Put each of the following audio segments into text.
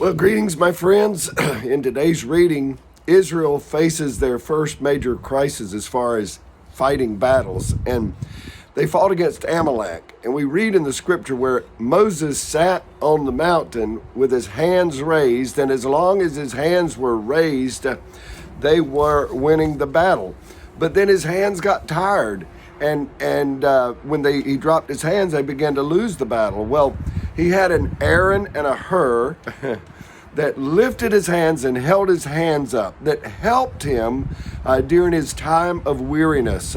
Well, greetings, my friends. In today's reading, Israel faces their first major crisis as far as fighting battles, and they fought against Amalek. And we read in the scripture where Moses sat on the mountain with his hands raised, and as long as his hands were raised, they were winning the battle. But then his hands got tired, and when he dropped his hands, they began to lose the battle. Well, he had an Aaron and a Hur that lifted his hands and held his hands up, that helped him during his time of weariness.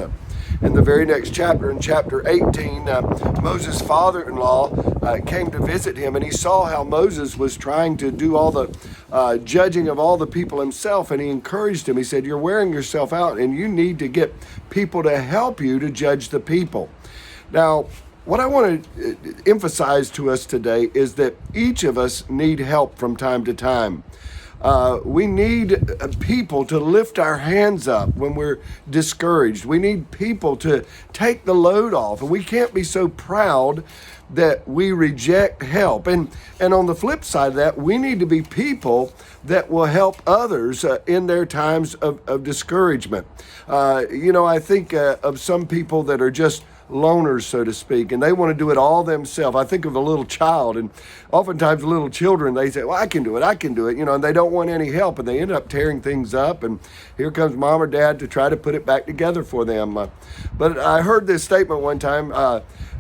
In the very next chapter, in chapter 18, Moses' father-in-law came to visit him, and he saw how Moses was trying to do all the judging of all the people himself, and he encouraged him. He said, "You're wearing yourself out, and you need to get people to help you to judge the people." Now, what I want to emphasize to us today is that each of us need help from time to time. We need people to lift our hands up when we're discouraged. We need people to take the load off, and we can't be so proud that we reject help. And on the flip side of that, we need to be people that will help others in their times of discouragement. I think of some people that are just loners, so to speak, and they want to do it all themselves. I think of a little child, and oftentimes little children, they say, "Well, I can do it, and they don't want any help, and they end up tearing things up, and here comes mom or dad to try to put it back together for them. But I heard this statement one time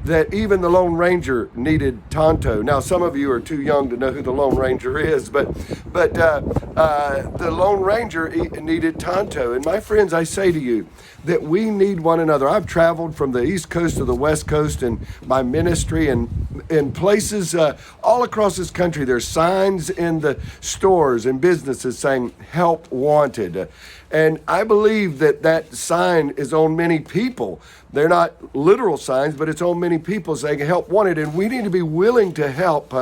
that even the Lone Ranger needed Tonto. Now, some of you are too young to know who the Lone Ranger is, but the Lone Ranger needed Tonto. And my friends, I say to you that we need one another. I've traveled from the East Coast to the West Coast in my ministry, and in places all across this country, there's signs in the stores and businesses saying "help wanted." And I believe that sign is on many people. They're not literal signs, but it's on many people saying help wanted. And we need to be willing to help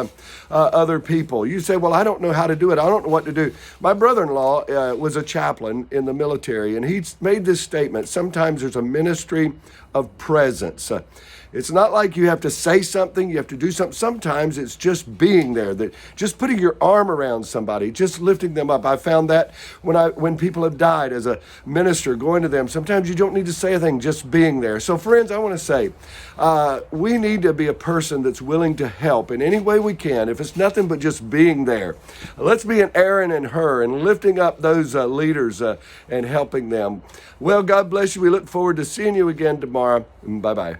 other people. You say, "Well, I don't know how to do it. I don't know what to do." My brother-in-law was a chaplain in the military, and he made this statement: sometimes there's a ministry of presence. It's not like you have to say something, you have to do something. Sometimes it's just being there, that just putting your arm around somebody, just lifting them up. I found that when people have died as a minister, going to them, sometimes you don't need to say a thing, just being there. So friends, I want to say, we need to be a person that's willing to help in any way we can. If it's nothing but just being there, let's be an Aaron and Hur and lifting up those leaders and helping them. Well, God bless you. We look forward to seeing you again tomorrow. Bye-bye.